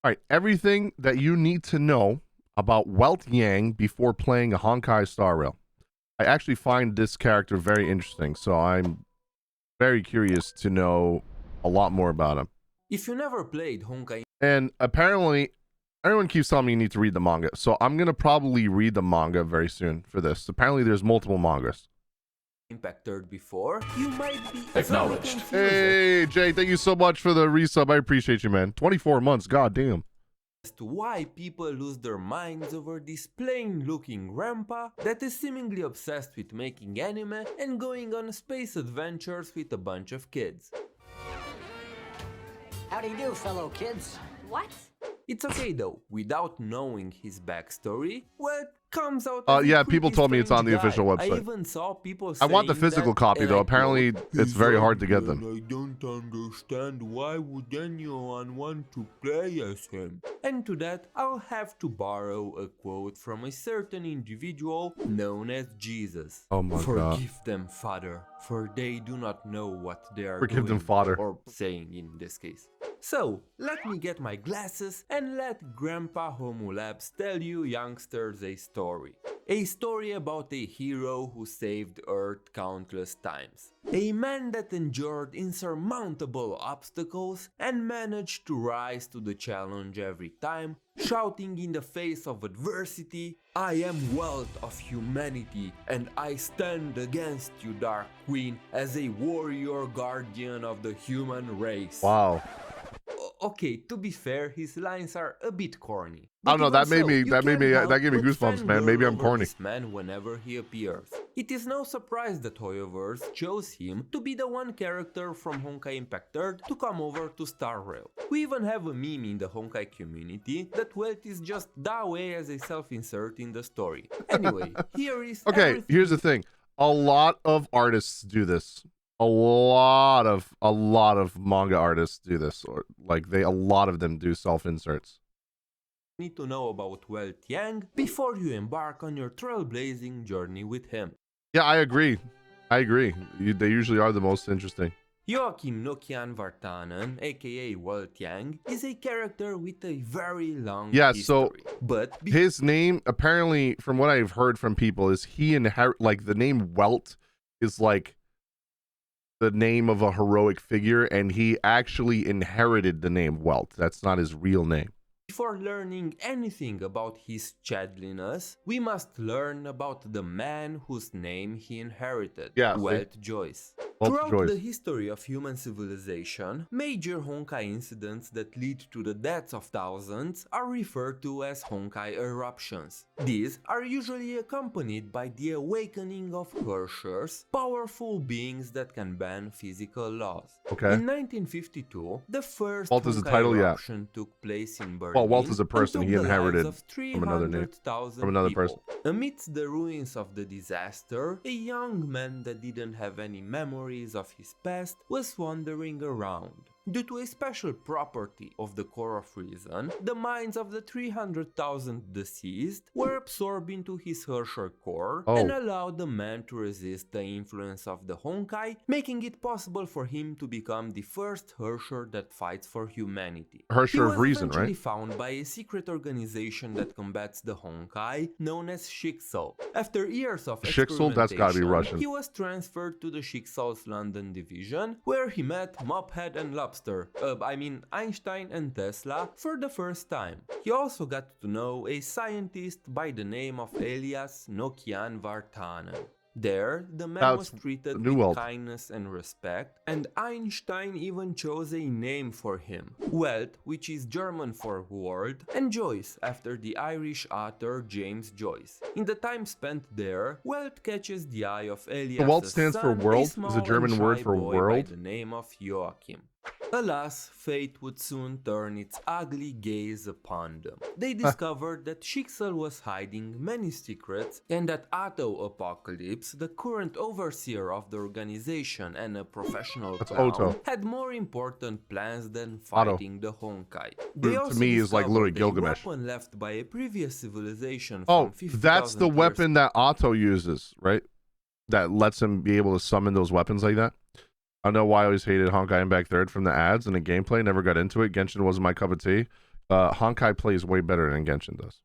All right, everything that you need to know about Welt Yang before playing a Honkai Star Rail. I actually find this character very interesting, so I'm very curious to know a lot more about him. If you never played Honkai, And apparently, everyone keeps telling me you need to read the manga, so I'm going to probably read the manga very soon for this. Apparently, there's multiple mangas. Impact Third before, you might be Acknowledged. Hey, Jay, thank you so much for the resub. I appreciate you, man. 24 months, goddamn. as to why people lose their minds over this plain-looking grandpa that is seemingly obsessed with making anime and going on space adventures with a bunch of kids. How do you do, fellow kids? What? It's okay though, without knowing his backstory, well, it comes out as a Yeah, pretty people told me it's on the strange official guy. website. I even saw people I want the saying physical that, copy, and though. I Apparently, quote, it's very hard to get them. I don't understand why would anyone want to play as him. And to that, I'll have to borrow a quote from a certain individual known as Jesus. Oh my God. Forgive them, Father, for they do not know what they are Forgive them, doing, Father. or saying in this case. So, let me get my glasses and let Grandpa Homolabs tell you youngsters a story. A story about a hero who saved Earth countless times. A man that endured insurmountable obstacles and managed to rise to the challenge every time, shouting in the face of adversity, "I am wealth of humanity, and I stand against you, Dark Queen, as a warrior guardian of the human race." Wow. Okay, to be fair, his lines are a bit corny. I don't know, But that even made me- you that can't gave me help but goosebumps, man. Maybe I'm fangirl over corny. this man whenever he appears. It is no surprise that Hoyoverse chose him to be the one character from Honkai Impact Third to come over to Star Rail. We even have a meme in the Honkai community that Welt is just that way as a self-insert in the story. Anyway, here is Okay, everything here's the thing. A lot of artists do this. A lot of manga artists do this, or like a lot of them do self-inserts. you need to know about Welt Yang before you embark on your trailblazing journey with him. Yeah, I agree. They usually are the most interesting. Joachim Nokian Vartanen, aka Welt Yang, is a character with a very long history. But His name, apparently, from what I've heard from people, is he inherit, like, the name Welt is like the name of a heroic figure, and he actually inherited the name Welt. That's not his real name. before learning anything about his chadliness, we must learn about the man whose name he inherited, Yeah, Welt Joyce. Welt Throughout Joyce. the history of human civilization, major Honkai incidents that lead to the deaths of thousands are referred to as Honkai eruptions. These are usually accompanied by the awakening of Hershers, powerful beings that can ban physical laws. Okay. In 1952, the first Welt is the Honkai title, yeah. eruption took place in Berlin. Well, Welt is a person and he took the lives inherited of from another name, 300,000 from another people. person. Amidst the ruins of the disaster, a young man that didn't have any memories of his past was wandering around. Due to a special property of the Core of Reason, the minds of the 300,000 deceased were absorbed into his Hersher core and allowed the man to resist the influence of the Honkai, making it possible for him to become the first Hersher that fights for humanity. Hersher of Reason, He was eventually right? found by a secret organization that combats the Honkai, known as Schicksal. After years of Schicksal? That's gotta be experimentation, Russian. he was transferred to the Schicksal's London division, where he met Mophead and Einstein and Tesla for the first time. He also got to know a scientist by the name of Elias Nokian Vartanen. There, the man That's was treated New with World. kindness and respect, and Einstein even chose a name for him, Welt, which is German for world, and Joyce, after the Irish author James Joyce. In the time spent there, Welt catches the eye of Elias' Welt stands for son, world? small Is a German and word shy for boy world? by the name of Joachim. Alas, fate would soon turn its ugly gaze upon them. They discovered that Schicksal was hiding many secrets and that Otto Apocalypse, the current overseer of the organization and a professional That's clown, Otto. had more important plans than Otto. fighting the Honkai. To me is like literally Gilgamesh. A weapon left by a previous civilization Oh, from 50,000 that's the years weapon that Otto uses, right? That lets him be able to summon those weapons like that. I know why I always hated Honkai Impact Third from the ads and the gameplay. Never got into it. Genshin wasn't my cup of tea. Honkai plays way better than Genshin does.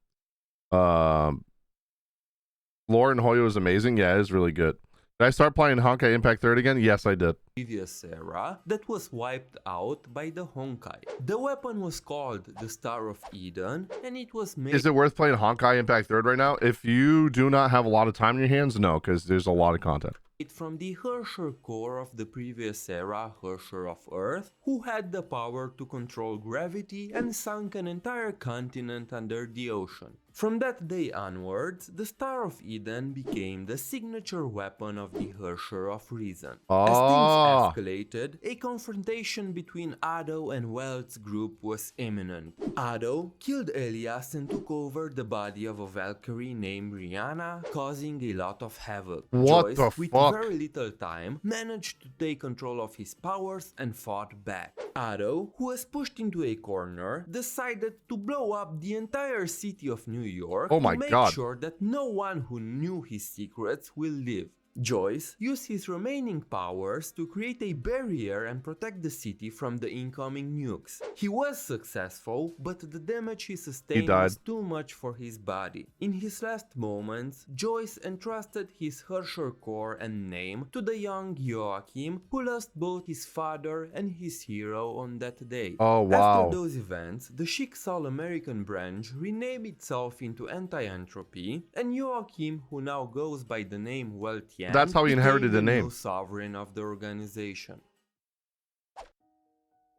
Lore and Hoyo is amazing. Yeah, it's really good. Did I start playing Honkai Impact 3rd again? Yes, I did. Previous era that was wiped out by the Honkai. The weapon was called the Star of Eden, and it was made. Is it worth playing Honkai Impact 3rd right now? If you do not have a lot of time in your hands, no, because there's a lot of content. From the Herrscher core of the previous era, Herrscher of Earth, who had the power to control gravity and sunk an entire continent under the ocean. From that day onwards, the Star of Eden became the signature weapon of the Herrscher of Reason. As things escalated, a confrontation between Ado and WELT's group was imminent. Ado killed Elias and took over the body of a Valkyrie named Rihanna, causing a lot of havoc. What Joyce, the with fuck? very little time, managed to take control of his powers and fought back. Ado, who was pushed into a corner, decided to blow up the entire city of New York Oh my to make God. sure that no one who knew his secrets will live. Joyce used his remaining powers to create a barrier and protect the city from the incoming nukes. He was successful, but the damage he sustained was too much for his body. In his last moments, Joyce entrusted his Herrscher core and name to the young Joachim, who lost both his father and his hero on that day. Oh, wow. After those events, the Schicksal American branch renamed itself into Anti-Entropy, and Joachim, who now goes by the name WELT, That's how he inherited the name. New sovereign of the organization.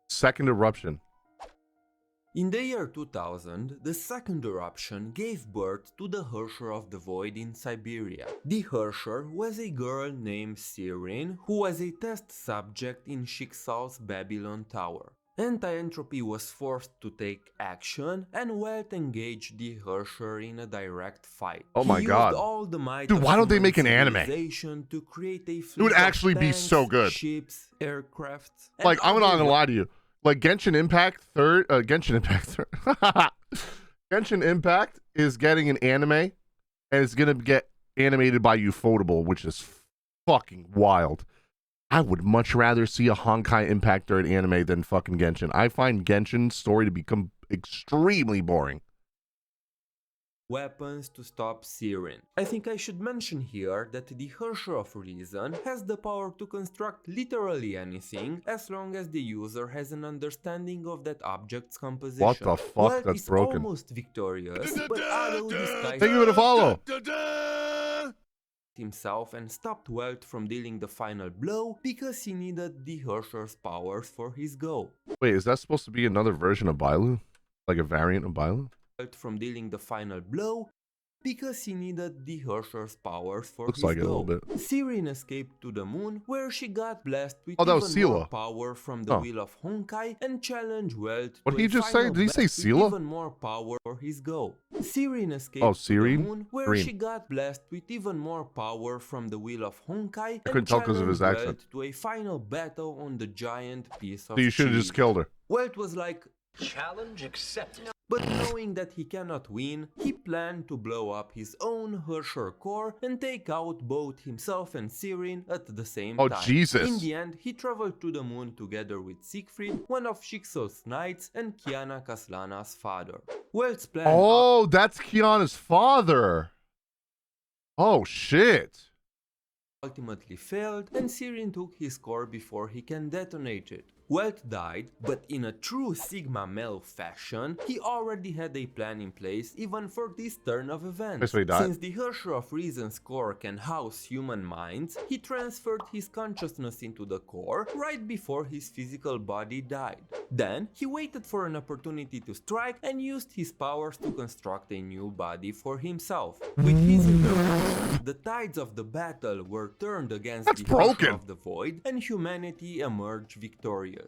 Second eruption. In the year 2000, the second eruption gave birth to the Herrscher of the Void in Siberia. The Herrscher was a girl named Sirin, who was a test subject in Schicksal's Babylon Tower. Anti-Entropy was forced to take action, and WELT engaged the Herrscher in a direct fight. Oh my God. All the might Dude, of why don't they human make an anime? civilization to create a fleet It would of actually be tanks, so good. ships, aircrafts, and Like, I'm not other gonna lie to you. Like, Genshin Impact 3rd, Genshin Impact 3rd. Genshin Impact is getting an anime, and it's gonna get animated by Ufotable, which is fucking wild. I would much rather see a Honkai Impact 3rd anime than fucking Genshin. I find Genshin's story to become extremely boring. Weapons to stop Sirin. I think I should mention here that the Herrscher of Reason has the power to construct literally anything as long as the user has an understanding of that object's composition. What the fuck? WELT That's is broken. Almost victorious, but Ado disguised Thank you for the follow. himself and stopped WELT from dealing the final blow because he needed the Herrscher's powers for his goal. Wait, is that supposed to be another version of Bailu? Like a variant of Bailu? From dealing the final blow because he needed the Herrscher's powers for Looks his like it a goal. little bit. Sirin escaped to the moon, where she got blessed with Oh, that was even more Sela. power from the Wheel of Honkai and challenged WELT What to did he a just say? final Did he say blast with Sela? even more power for his goal. Sirin escaped Oh, to Sirin? the moon, where Sirin. she got blessed with even more power from the Wheel of Honkai I couldn't and tell 'cause of his challenged accent. WELT to a final battle on the giant piece of So you should have cheese. just killed her. WELT was like, Challenge accepted. but knowing that he cannot win, he planned to blow up his own Herrscher core and take out both himself and Sirin at the same Oh, time. Jesus. In the end, he traveled to the moon together with Siegfried, one of Schicksal's knights, and Kiana Kaslana's father. WELT's plan Oh, that's Kiana's father. Oh, shit. ultimately failed, and Sirin took his core before he can detonate it. WELT died, but in a true Sigma male fashion, he already had a plan in place even for this turn of events. So he died. Since the Herrscher of Reason's core can house human minds, he transferred his consciousness into the core right before his physical body died. Then, he waited for an opportunity to strike and used his powers to construct a new body for himself. With his intervention, the tides of the battle were turned against That's the broken. Herrscher of the Void, and humanity emerged victorious.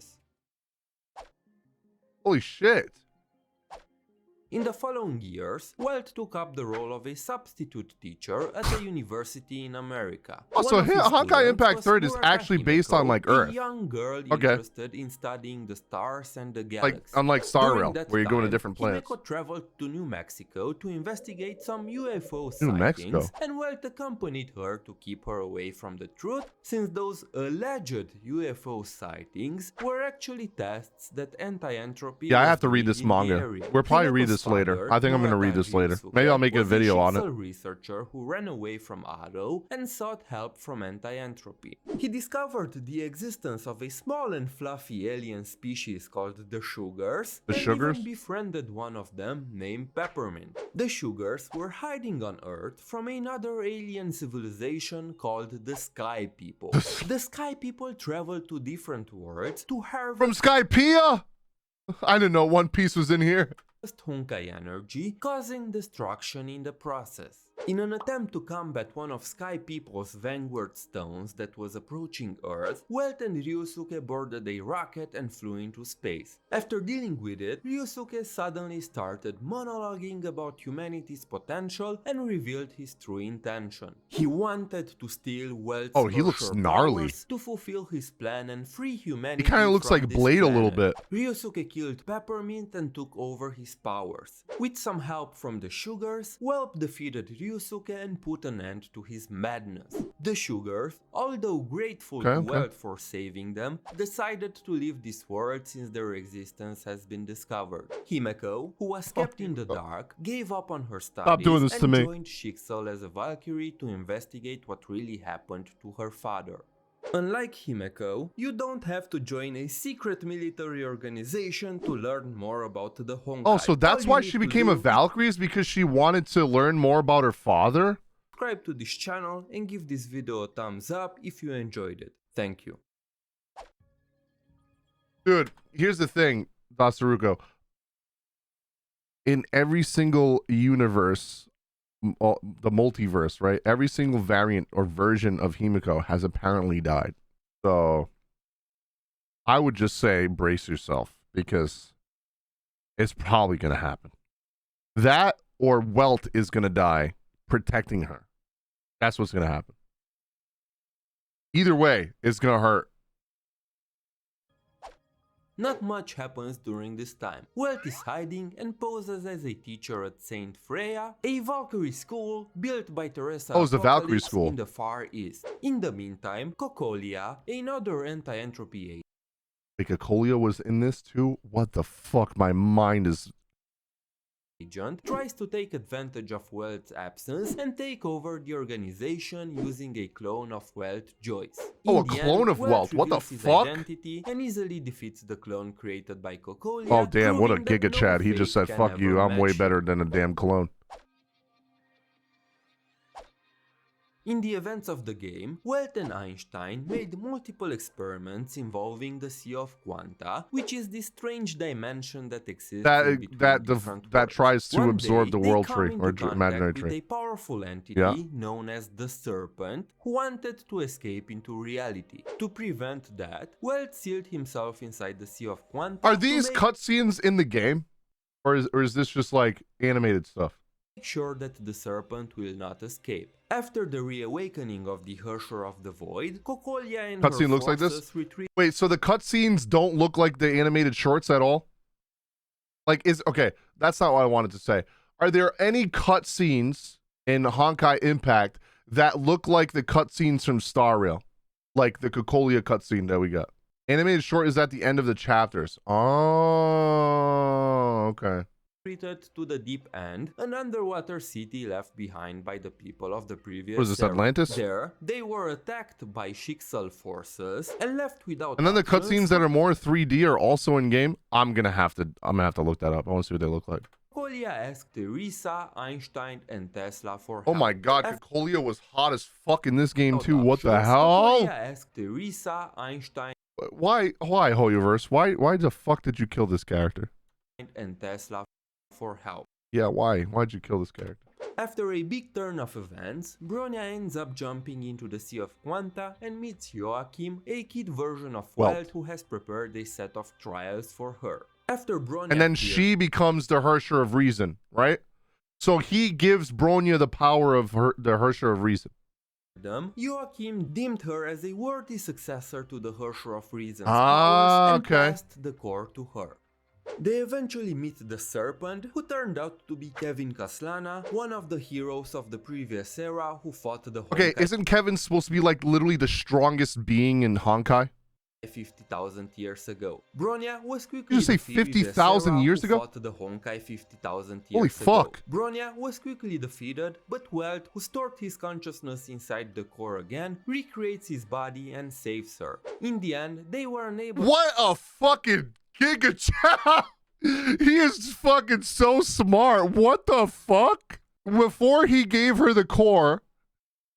Holy shit. In the following years, WELT took up the role of a substitute teacher at a university in America. Oh, so One of his Honkai students Impact was 3rd is Murata actually based on Himeko, like a Earth. young girl Okay. interested in studying the stars and the Like galaxy. unlike Star During Rail, that where you're going to time, different planets. Himeko traveled to New Mexico to investigate some UFO New sightings, Mexico. and WELT accompanied her to keep her away from the truth, since those alleged UFO sightings were actually tests that anti-entropy Yeah, I was have to read doing this in the manga. area. We'll probably read Himeko's this later. father, I think I'm going to read Murata this later. Ryusuke, Maybe I'll make a was video on it. Shixel researcher who ran away from Aro and sought help from anti-entropy. He discovered the existence of a small and fluffy alien species called the Sugars, The and Sugars? even befriended one of them named Peppermint. The Sugars were hiding on Earth from another alien civilization called the Sky People. The Sky People traveled to different worlds to harvest From Skypiea? I didn't know One Piece was in here. Honkai energy, causing destruction in the process. In an attempt to combat one of Sky People's vanguard stones that was approaching Earth, WELT and Ryusuke boarded a rocket and flew into space. After dealing with it, Ryusuke suddenly started monologuing about humanity's potential and revealed his true intention. He wanted to steal WELT's Oh, he looks Ursher gnarly. powers to fulfill his plan and free humanity. He kind of looks from like this Blade a little planet. bit. Ryusuke killed Peppermint and took over his powers. With some help from the Sugars, WELT defeated Ryusuke and put an end to his madness. The Sugars, although grateful to WELT for saving them, decided to leave this world since their existence has been discovered. Himeko, who was kept in the dark, gave up on her studies doing this to and me. joined Shixel as a Valkyrie to investigate what really happened to her father. Unlike Himeko, you don't have to join a secret military organization to learn more about the Honkai. Oh, so that's All you why need she to became a do is Valkyrie, is because she wanted to learn more about her father? subscribe to this channel and give this video a thumbs up if you enjoyed it. Thank you. Dude, here's the thing, Dasaruko. In every single universe, the multiverse, right? Every single variant or version of Himeko has apparently died. So I would just say brace yourself, because it's probably going to happen. That or WELT is going to die protecting her. That's what's going to happen. Either way, it's going to hurt. Not much happens during this time. WELT is hiding and poses as a teacher at Saint Freya, a Valkyrie school built by Teresa Oh, it's the Valkyrie Apocalypse school. in the Far East. In the meantime, Kokolia, another anti-entropy Like Acolia was in this too? What the fuck? My mind is... agent, tries to take advantage of WELT's absence and take over the organization using a clone of WELT, Joyce. Oh, In a the clone end, of WELT. What the reveals his fuck? identity and easily defeats the clone created by Kokolia. Oh, damn. What a proving that giga no chat. He just fate said, can fuck you. ever I'm way match better you. than a damn clone. In the events of the game, WELT and Einstein made multiple experiments involving the Sea of Quanta, which is this strange dimension that exists in between different That worlds. tries to One absorb day, the they world come tree, into or contact imaginary with tree. a powerful entity Yeah. known as the Serpent, who wanted to escape into reality. To prevent that, WELT sealed himself inside the Sea of Quanta. Are to these make cutscenes in the game? Or is this just like animated stuff? sure that the Serpent will not escape. After the reawakening of the Hersher of the Void, Kokolia and Cutscene her looks like this? forces retreat. Wait, so the cutscenes don't look like the animated shorts at all? Like, okay, that's not what I wanted to say. Are there any cutscenes in Honkai Impact that look like the cutscenes from Star Rail? Like the Kokolia cutscene that we got. Animated short is at the end of the chapters. Oh, okay. Retreated to the deep end, an underwater city left behind by the people of the previous What is this, era. Atlantis? There, they were attacked by Shixel forces and left without And then the options. cutscenes that are more 3D are also in game. I'm gonna have to look that up. I want to see what they look like. Kokolia asked Teresa, Einstein, and Tesla for Oh help. my god, After Kokolia was hot as fuck in this game too. What the options, hell? Kokolia asked Teresa, Einstein, Why Hoyoverse? Why the fuck did you kill this character? and Tesla for help. Yeah, why? Why'd you kill this character? After a big turn of events, Bronya ends up jumping into the Sea of Quanta and meets Joachim, a kid version of Welt. WELT who has prepared a set of trials for her. After Bronya And then appeared, she becomes the Hersher of Reason, right? So he gives Bronya the power of the Hersher of Reason. Joachim deemed her as a worthy successor to the Hersher of Reason's Ah, powers and okay. passed the core to her. They eventually meet the Serpent, who turned out to be Kevin Kaslana, one of the heroes of the previous era who fought the Honkai. Okay, isn't Kevin supposed to be like literally the strongest being in Honkai? 50,000 years ago. Bronya was quickly Did you say defeated 50,000 years ago? fought the Honkai 50,000 years Holy fuck. ago. Bronya was quickly defeated, but WELT, who stored his consciousness inside the core again, recreates his body and saves her. In the end, they were unable. What a fucking giga chat! He is fucking so smart. What the fuck? Before he gave her the core,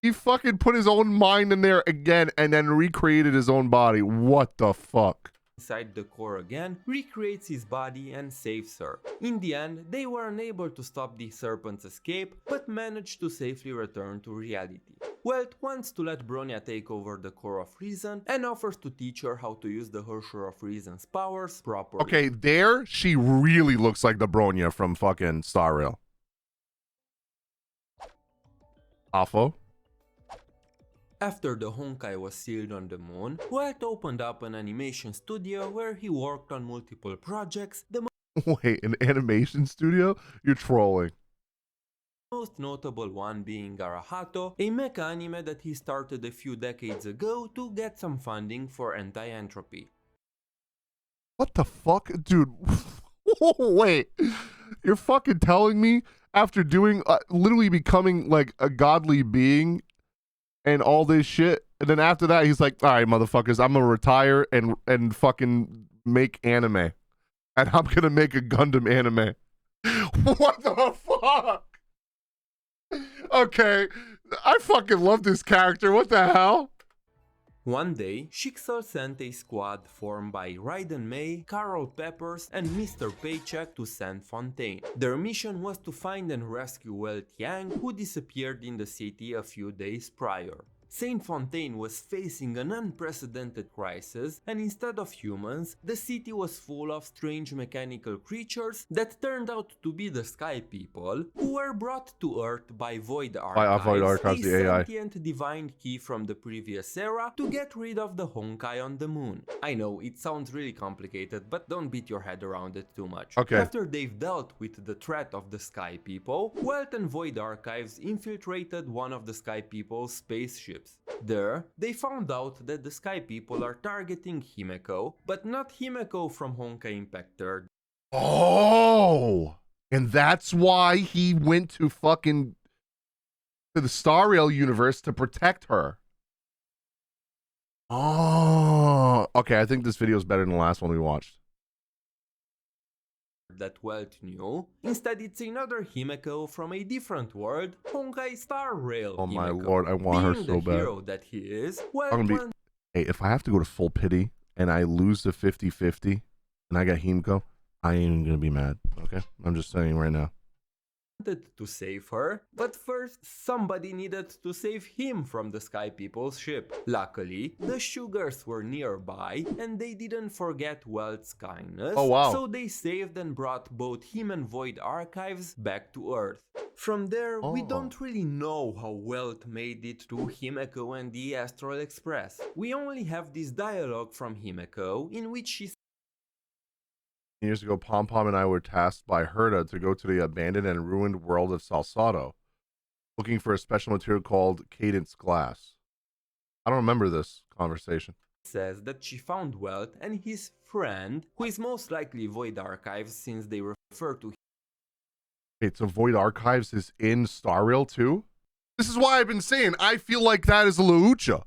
he fucking put his own mind in there again and then recreated his own body. What the fuck? Inside the core again, recreates his body and saves her. In the end, they were unable to stop the Serpent's escape, but managed to safely return to reality. Welt wants to let Bronya take over the core of Reason and offers to teach her how to use the Hersher of Reason's powers properly. Okay, there she really looks like the Bronya from fucking Star Rail. Afo. After the Honkai was sealed on the moon, Welt opened up an animation studio where he worked on multiple projects, the Wait, an animation studio? You're trolling. most notable one being Arahato, a mecha anime that he started a few decades ago to get some funding for anti-entropy. What the fuck? Dude, wait. You're fucking telling me after doing, literally becoming like a godly being and all this shit, and then after that he's like, all right, motherfuckers, I'm gonna retire and fucking make anime. And I'm gonna make a Gundam anime. What the fuck? Okay, I fucking love this character. What the hell? One day, Shixel sent a squad formed by Raiden May, Carol Peppers, and Mr. Paycheck to Saint Fontaine. Their mission was to find and rescue Welt Yang, who disappeared in the city a few days prior. Saint Fontaine was facing an unprecedented crisis, and instead of humans, the city was full of strange mechanical creatures that turned out to be the Sky People, who were brought to Earth by Void Archives, the AI. sentient divine key from the previous era, to get rid of the Honkai on the moon. I know, it sounds really complicated, but don't beat your head around it too much. Okay. After they've dealt with the threat of the Sky People, Welt and Void Archives infiltrated one of the Sky People's spaceships. There, they found out that the Sky People are targeting Himeko, but not Himeko from Honkai Impact 3rd. Oh, and that's why he went to fucking to the Star Rail universe to protect her. Oh, okay. I think this video is better than the last one we watched. That Welt knew. Instead, it's another Himeko from a different world, Honkai Star Rail. Oh my Himeko. lord, I want her Being so the bad. hero that he is, Welt I'm gonna be. Hey, if I have to go to full pity and I lose the 50-50 and I got Himeko, I ain't even gonna be mad. Okay, I'm just saying right now. wanted to save her, but first somebody needed to save him from the Sky People's ship. Luckily, the Sugars were nearby and they didn't forget Welt's kindness, Oh, wow. so they saved and brought both him and Void Archives back to Earth. From there, we don't really know how Welt made it to Himeko and the Astral Express. We only have this dialogue from Himeko in which she Years ago, Pom Pom and I were tasked by Herda to go to the abandoned and ruined world of Salsado, looking for a special material called Cadence Glass. I don't remember this conversation. says that she found Welt and his friend, who is most likely Void Archives since they refer to Wait, so Void Archives is in Star Rail too? This is why I've been saying I feel like that is a Laucha.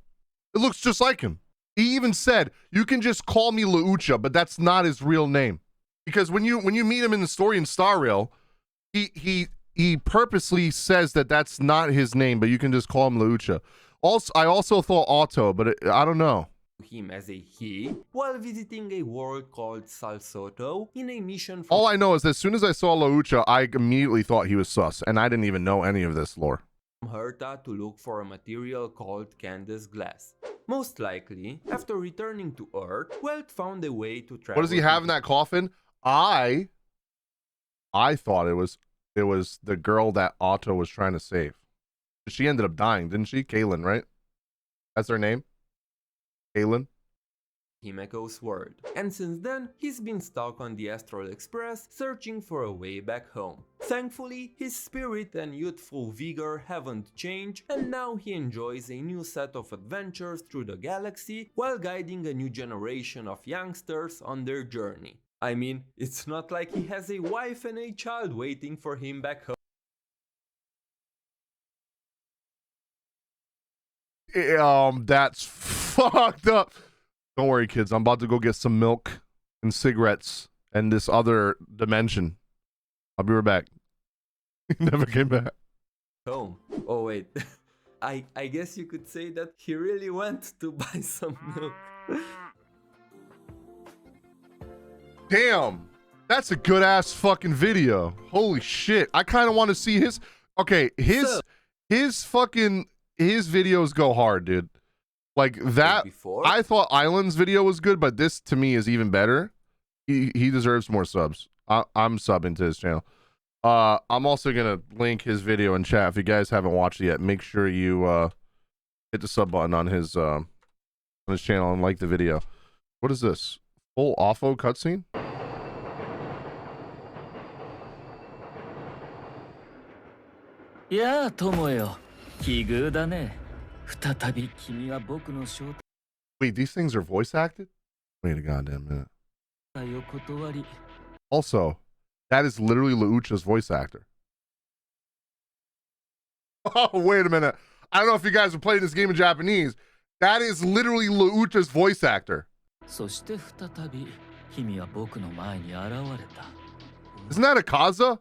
It looks just like him. He even said, you can just call me Laucha, but that's not his real name. Because when you meet him in the story in Star Rail, he purposely says that that's not his name, but you can just call him Laucha. Also, I also thought Otto, but I don't know. him as a he while visiting a world called Salsoto in a mission from All I know is that as soon as I saw Laucha, I immediately thought he was sus, and I didn't even know any of this lore. Herta to look for a material called Candace Glass. Most likely, after returning to Earth, Welt found a way to travel. What does he have in that coffin? I thought it was the girl that Otto was trying to save. She ended up dying, didn't she? Kaylin, right? That's her name? Kaylin? Himeko's word. And since then, he's been stuck on the Astral Express searching for a way back home. Thankfully, his spirit and youthful vigor haven't changed, and now he enjoys a new set of adventures through the galaxy while guiding a new generation of youngsters on their journey. I mean, it's not like he has a wife and a child waiting for him back home. That's fucked up. Don't worry, kids. I'm about to go get some milk and cigarettes and this other dimension. I'll be right back. He never came back. Home. Oh wait, I guess you could say that he really went to buy some milk. Damn, that's a good ass fucking video. Holy shit. I kind of want to see his. Okay, his videos go hard, dude. Like that. Before? I thought Island's video was good, but this to me is even better. He deserves more subs. I'm subbing to his channel. I'm also gonna link his video in chat. If you guys haven't watched it yet, make sure you hit the sub button on his channel and like the video. What is this? Full offo cutscene? Yeah, Tomoyo. 奇遇だね。再び君は僕の正 Wait, these things are voice acted? Wait a goddamn minute. 体を断り。 Also, that is literally Laucha's voice actor. Oh, wait a minute. I don't know if you guys are playing this game in Japanese. That is literally Laucha's voice actor. そして再び君は僕の前に現れた。 Isn't that Akaza?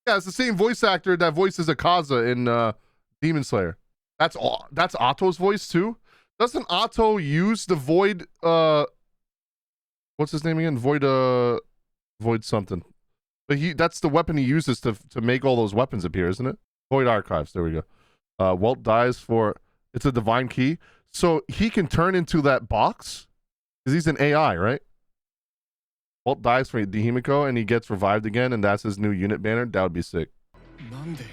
Yeah, it's the same voice actor that voices Akaza in Demon Slayer. That's Otto's voice too? Doesn't Otto use the Void what's his name again? Void something. But that's the weapon he uses to make all those weapons appear, isn't it? Void Archives, there we go. Welt dies for it's a divine key. So he can turn into that box? Because he's an AI, right? Welt dies for Himiko and he gets revived again, and that's his new unit banner. That would be sick. なんで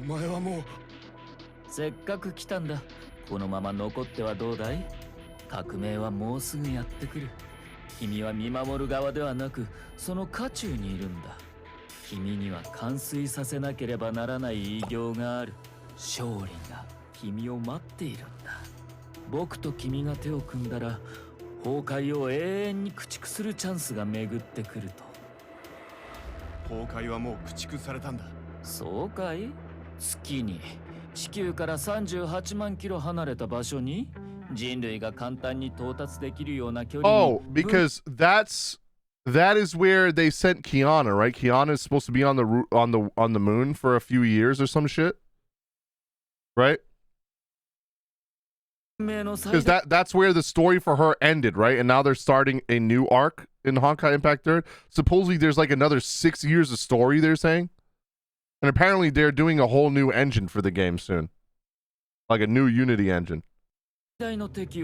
お前はもうせっかく来たんだ。このまま残ってはどうだい？革命はもうすぐやってくる。君は見守る側ではなく、その渦中にいるんだ。君には完遂させなければならない偉業がある。勝利が君を待っているんだ。僕と君が手を組んだら、崩壊を永遠に駆逐するチャンスが巡ってくると。崩壊はもう駆逐されたんだ。そうかい？月に地球から38万キロ離れた場所に人類が簡単に到達できるような距離に。Oh, because that is where they sent Kiana, right? Kiana is supposed to be on the moon for a few years or some shit, right? Because that's where the story for her ended, right? And now they're starting a new arc in Honkai Impact 3rd. Supposedly there's like another 6 years of story, they're saying. And apparently they're doing a whole new engine for the game soon. Like a new Unity engine. Escapism.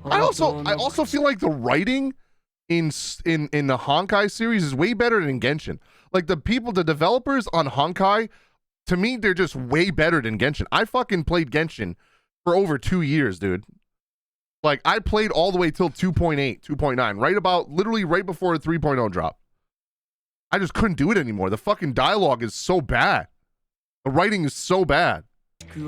I also feel like the writing in the Honkai series is way better than Genshin. Like the developers on Honkai, to me, they're just way better than Genshin. I fucking played Genshin for over 2 years, dude. Like, I played all the way till 2.8, 2.9, literally right before the 3.0 drop. I just couldn't do it anymore. The fucking dialogue is so bad. The writing is so bad. First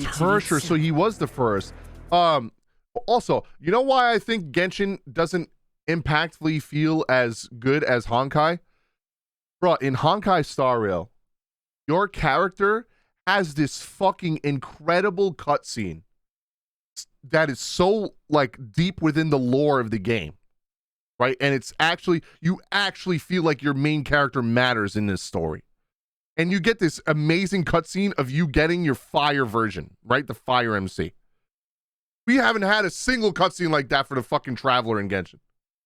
Hersher, so he was the first. Also, you know why I think Genshin doesn't impactfully feel as good as Honkai? Bro, in Honkai Star Rail, your character has this fucking incredible cutscene that is so like deep within the lore of the game, right? And it's actually, you actually feel like your main character matters in this story. And you get this amazing cutscene of you getting your fire version, right? The Fire MC. We haven't had a single cutscene like that for the fucking Traveler in Genshin.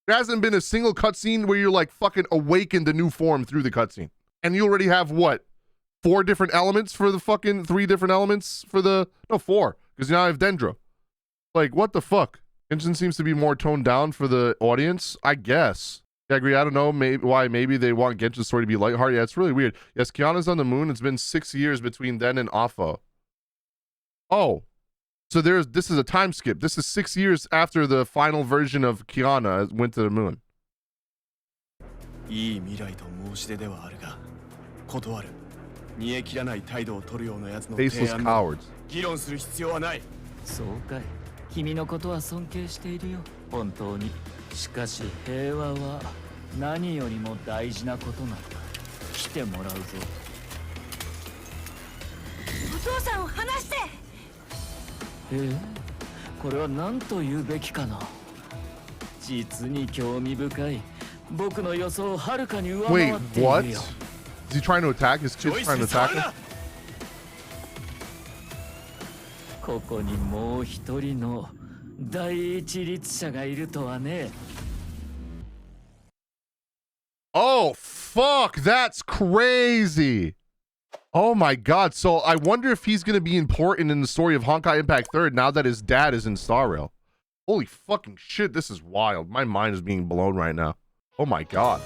There hasn't been a single cutscene where you're like fucking awakened to new form through the cutscene. And you already have what? 4 different elements for the fucking 3 different elements for the, no, 4, because now I have Dendro. Like, what the fuck? Genshin seems to be more toned down for the audience, I guess. I agree. I don't know maybe they want Genshin's story to be lighthearted. Yeah, it's really weird. Yes, Kiana's on the moon. It's been 6 years between then and Alpha. Oh, so this is a time skip. This is 6 years after the final version of Kiana went to the moon. いい未来と申し出ではあるが、断る。煮え切らない態度を取るようなやつの提 Faceless 案 cowards. 議論する必要はない。そうかい。君のことは尊敬しているよ。本当に。しかし平和は何よりも大事なことなんだ。来てもらうぞ。お父さんを離して。これは何と言うべきかな。実に興味深い。僕の予想をはるかに上回 Wait, ってい what? るよ。Is he trying to attack? His kid's trying to attack him? ここにもう一人の第一律者がいるとはね。Oh, fuck. That's crazy. Oh my god. So I wonder if he's going to be important in the story of Honkai Impact 3rd now that his dad is in Star Rail. Holy fucking shit. This is wild. My mind is being blown right now. Oh my god.